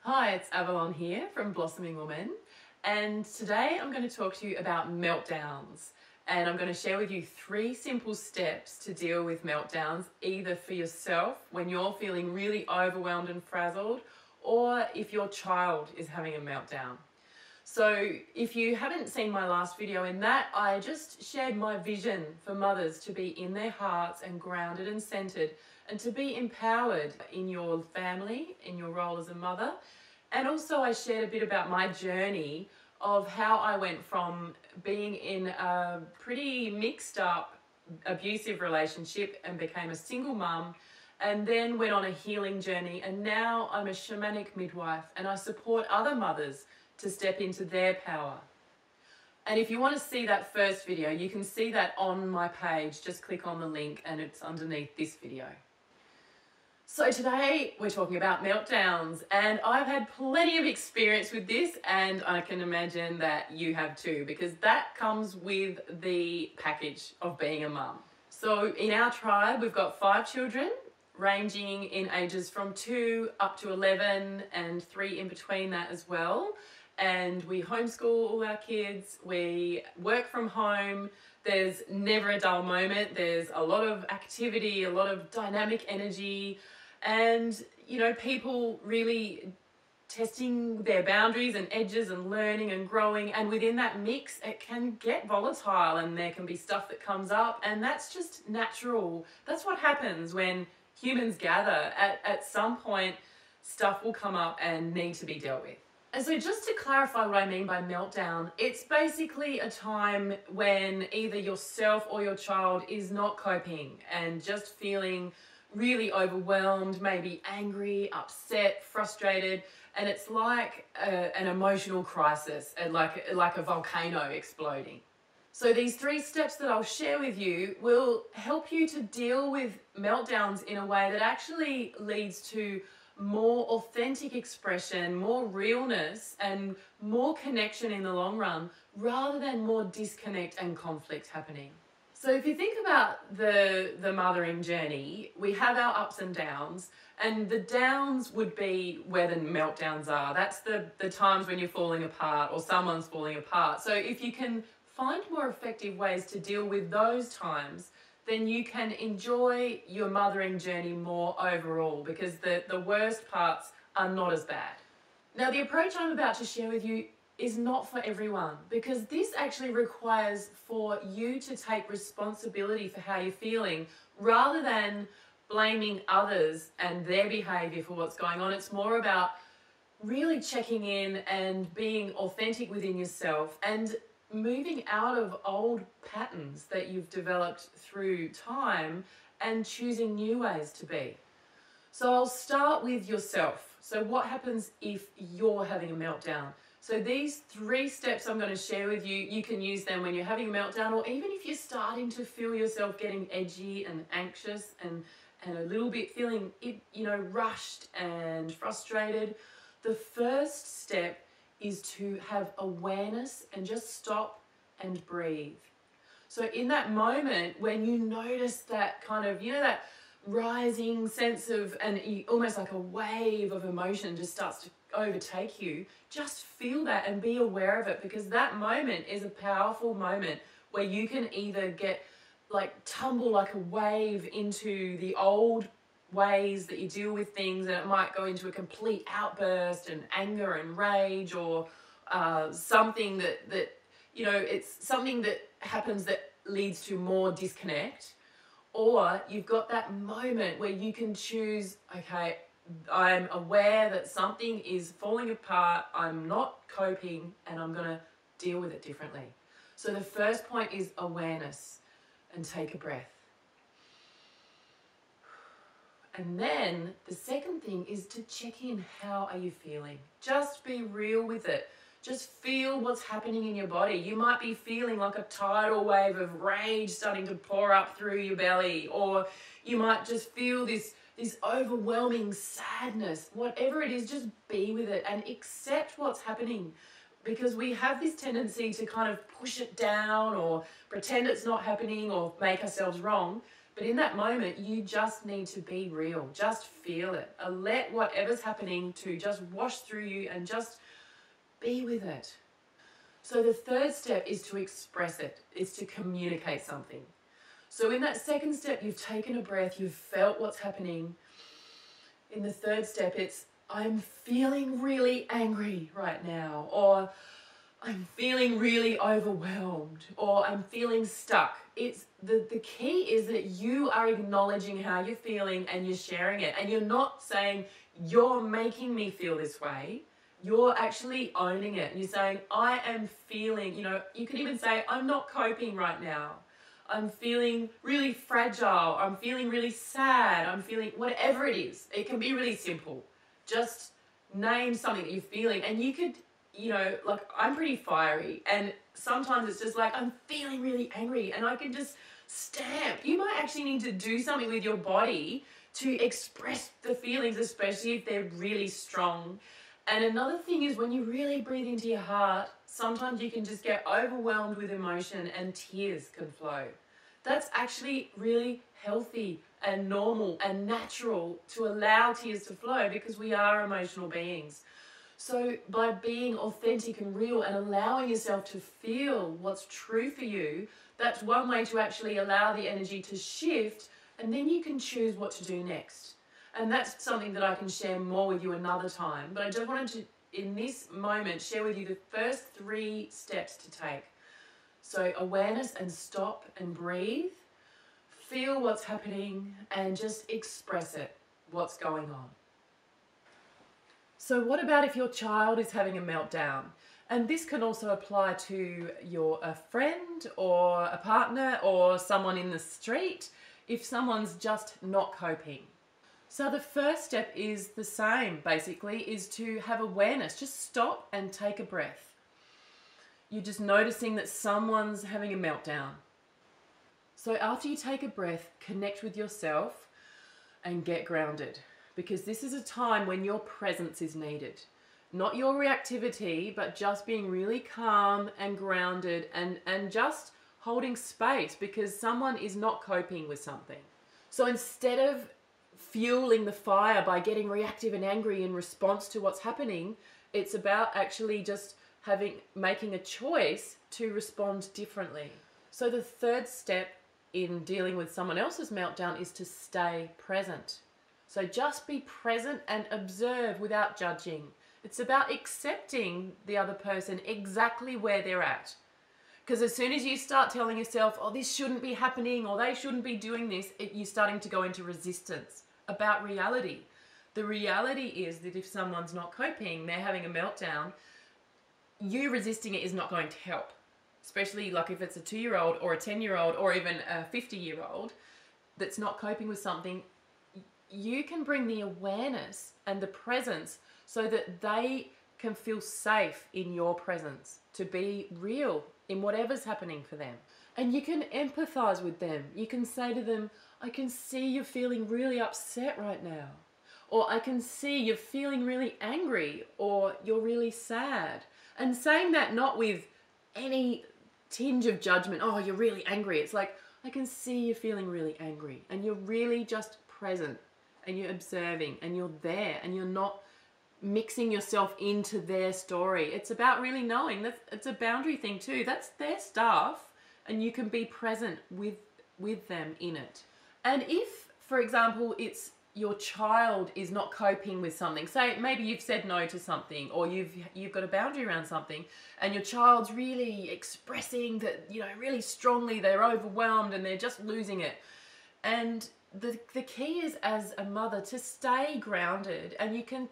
Hi, it's Avalon here from Blossoming Woman, and today I'm going to talk to you about meltdowns. And I'm going to share with you 3 simple steps to deal with meltdowns, either for yourself when you're feeling really overwhelmed and frazzled, or if your child is having a meltdown. So if you haven't seen my last video in that, I just shared my vision for mothers to be in their hearts and grounded and centered, and to be empowered in your family, in your role as a mother. And also I shared a bit about my journey of how I went from being in a pretty mixed up abusive relationship and became a single mum, and then went on a healing journey, and now I'm a shamanic midwife and I support other mothers to step into their power. And if you want to see that first video, you can see that on my page. Just click on the link and it's underneath this video. So today we're talking about meltdowns, and I've had plenty of experience with this, and I can imagine that you have too, because that comes with the package of being a mum. So in our tribe, we've got 5 children, ranging in ages from 2 up to 11 and 3 in between that as well. And we homeschool all our kids, we work from home, there's never a dull moment, there's a lot of activity, a lot of dynamic energy, and you know, people really testing their boundaries and edges and learning and growing. And within that mix, it can get volatile and there can be stuff that comes up, and that's just natural. That's what happens when humans gather. At some point, stuff will come up and need to be dealt with. And so just to clarify what I mean by meltdown, it's basically a time when either yourself or your child is not coping and just feeling really overwhelmed, maybe angry, upset, frustrated, and it's like an emotional crisis, and like a volcano exploding. So these 3 steps that I'll share with you will help you to deal with meltdowns in a way that actually leads to more authentic expression, more realness, and more connection in the long run, rather than more disconnect and conflict happening. So if you think about the mothering journey, we have our ups and downs, and the downs would be where the meltdowns are. That's the times when you're falling apart or someone's falling apart. So if you can find more effective ways to deal with those times, then you can enjoy your mothering journey more overall, because the worst parts are not as bad. Now, the approach I'm about to share with you is not for everyone, because this actually requires for you to take responsibility for how you're feeling, rather than blaming others and their behavior for what's going on. It's more about really checking in and being authentic within yourself and moving out of old patterns that you've developed through time and choosing new ways to be. So I'll start with yourself. So what happens if you're having a meltdown? So these 3 steps I'm going to share with you, you can use them when you're having a meltdown, or even if you're starting to feel yourself getting edgy and anxious and a little bit feeling, rushed and frustrated. The first step is to have awareness and just stop and breathe. So in that moment when you notice that kind of, that rising sense of, and almost like a wave of emotion just starts to overtake you, just feel that and be aware of it, because that moment is a powerful moment where you can either tumble like a wave into the old ways that you deal with things, and it might go into a complete outburst and anger and rage, or something that it's something that happens that leads to more disconnect. Or you've got that moment where you can choose, okay, I'm aware that something is falling apart, I'm not coping, and I'm going to deal with it differently. So the first point is awareness, and take a breath. And then the second thing is to check in. How are you feeling? Just be real with it. Just feel what's happening in your body. You might be feeling like a tidal wave of rage starting to pour up through your belly, or you might just feel this overwhelming sadness. Whatever it is, just be with it and accept what's happening, because we have this tendency to kind of push it down or pretend it's not happening or make ourselves wrong. But in that moment, you just need to be real. Just feel it. Let whatever's happening to just wash through you and just be with it. So the third step is to express it, is to communicate something. So in that second step, you've taken a breath, you've felt what's happening. In the third step, it's, I'm feeling really angry right now, or I'm feeling really overwhelmed, or I'm feeling stuck. It's the key is that you are acknowledging how you're feeling and you're sharing it. And you're not saying, you're making me feel this way. You're actually owning it. You're saying, I am feeling, you can even say, I'm not coping right now. I'm feeling really fragile. I'm feeling really sad. I'm feeling whatever it is. It can be really simple. Just name something that you're feeling. And you could, like I'm pretty fiery. And sometimes it's just like, I'm feeling really angry. And I can just stamp. You might actually need to do something with your body to express the feelings, especially if they're really strong. And another thing is when you really breathe into your heart, sometimes you can just get overwhelmed with emotion and tears can flow. That's actually really healthy and normal and natural to allow tears to flow because we are emotional beings. So by being authentic and real and allowing yourself to feel what's true for you, that's one way to actually allow the energy to shift, and then you can choose what to do next. And that's something that I can share more with you another time. But I just wanted to, in this moment, share with you the first 3 steps to take. So awareness and stop and breathe. Feel what's happening and just express it, what's going on. So what about if your child is having a meltdown? And this can also apply to a friend or a partner or someone in the street if someone's just not coping. So the first step is the same, basically, is to have awareness. Just stop and take a breath. You're just noticing that someone's having a meltdown. So after you take a breath, connect with yourself and get grounded, because this is a time when your presence is needed. Not your reactivity, but just being really calm and grounded and just holding space because someone is not coping with something. So instead of fueling the fire by getting reactive and angry in response to what's happening, it's about actually just making a choice to respond differently. So the third step in dealing with someone else's meltdown is to stay present. So just be present and observe without judging. It's about accepting the other person exactly where they're at. Because as soon as you start telling yourself, oh, this shouldn't be happening or they shouldn't be doing this, you're starting to go into resistance about reality. The reality is that if someone's not coping, they're having a meltdown, you resisting it is not going to help. Especially like if it's a 2-year-old or a 10-year-old or even a 50-year-old that's not coping with something, you can bring the awareness and the presence so that they can feel safe in your presence, to be real in whatever's happening for them. And you can empathize with them. You can say to them, I can see you're feeling really upset right now. Or I can see you're feeling really angry, or you're really sad. And saying that not with any tinge of judgment, oh, you're really angry. It's like, I can see you're feeling really angry. And you're really just present. And you're observing. And you're there. And you're not mixing yourself into their story. It's about really knowing that it's a boundary thing too. That's their stuff. And you can be present with them in it. And if, for example, it's your child is not coping with something, say maybe you've said no to something, or you've got a boundary around something, and your child's really expressing that, really strongly, they're overwhelmed and they're just losing it. And the key is, as a mother, to stay grounded, and you can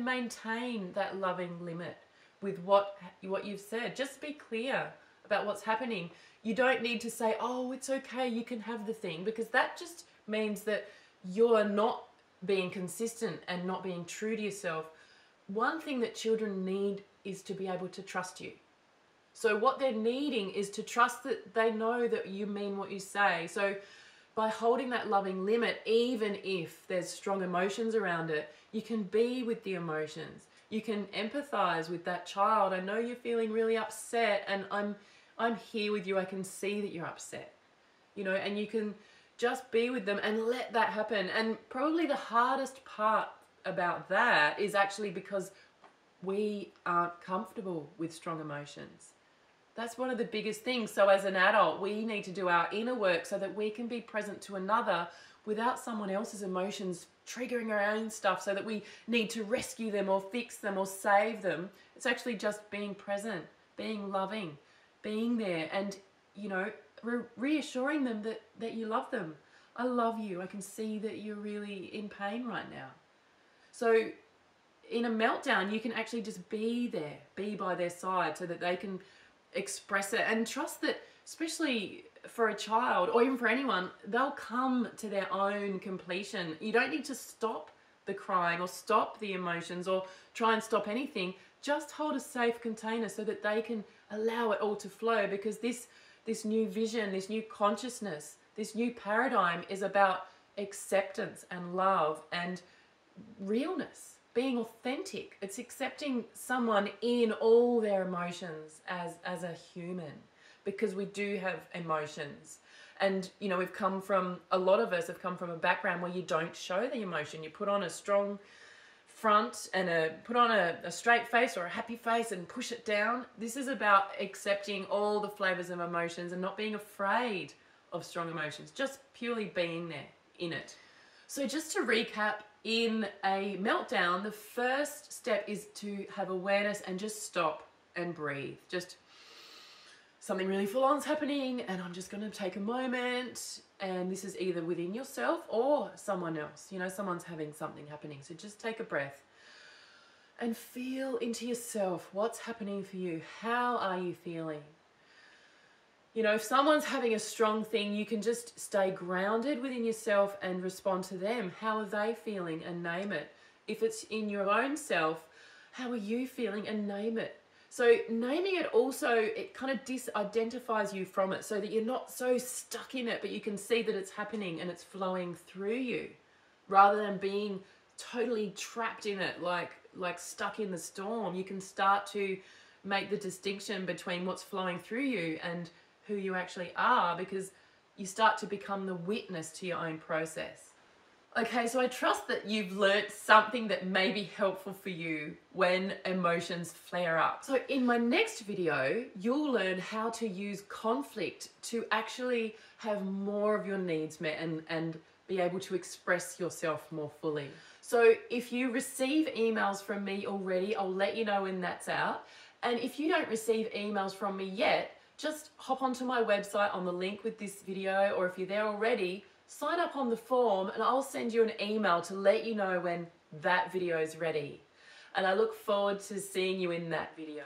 maintain that loving limit with what you've said. Just be clear about what's happening. You don't need to say, oh, it's okay, you can have the thing, because that just means that you're not being consistent and not being true to yourself. One thing that children need is to be able to trust you. So what they're needing is to trust that they know that you mean what you say. So by holding that loving limit, even if there's strong emotions around it, you can be with the emotions. You can empathize with that child. I know you're feeling really upset, and I'm here with you. I can see that you're upset, and you can just be with them and let that happen. And probably the hardest part about that is actually because we aren't comfortable with strong emotions. That's one of the biggest things. So as an adult, we need to do our inner work so that we can be present to another without someone else's emotions triggering our own stuff, so that we need to rescue them or fix them or save them. It's actually just being present, being loving, being there, and, you know, reassuring them that you love them. I love you. I can see that you're really in pain right now. So in a meltdown, you can actually just be there, be by their side, so that they can express it, and trust that, especially for a child or even for anyone, they'll come to their own completion. You don't need to stop the crying or stop the emotions or try and stop anything. Just hold a safe container so that they can allow it all to flow, because this new vision, this new consciousness, this new paradigm is about acceptance and love and realness, being authentic. It's accepting someone in all their emotions as a human, because we do have emotions. And, you know, a lot of us have come from a background where you don't show the emotion. You put on a strong front and put on a straight face or a happy face and push it down. This is about accepting all the flavors of emotions and not being afraid of strong emotions, just purely being there in it. So just to recap, in a meltdown, the first step is to have awareness and just stop and breathe. Just something really full on's happening and I'm just going to take a moment, and this is either within yourself or someone else. You know, someone's having something happening. So just take a breath and feel into yourself. What's happening for you? How are you feeling? You know, if someone's having a strong thing, you can just stay grounded within yourself and respond to them. How are they feeling? And name it. If it's in your own self, how are you feeling? And name it. So naming it also, it kind of disidentifies you from it, so that you're not so stuck in it, but you can see that it's happening and it's flowing through you, rather than being totally trapped in it, like stuck in the storm. You can start to make the distinction between what's flowing through you and who you actually are, because you start to become the witness to your own process. Okay, so I trust that you've learnt something that may be helpful for you when emotions flare up. So in my next video, you'll learn how to use conflict to actually have more of your needs met and be able to express yourself more fully. So if you receive emails from me already, I'll let you know when that's out. And if you don't receive emails from me yet, just hop onto my website on the link with this video, or if you're there already, sign up on the form and I'll send you an email to let you know when that video is ready. And I look forward to seeing you in that video.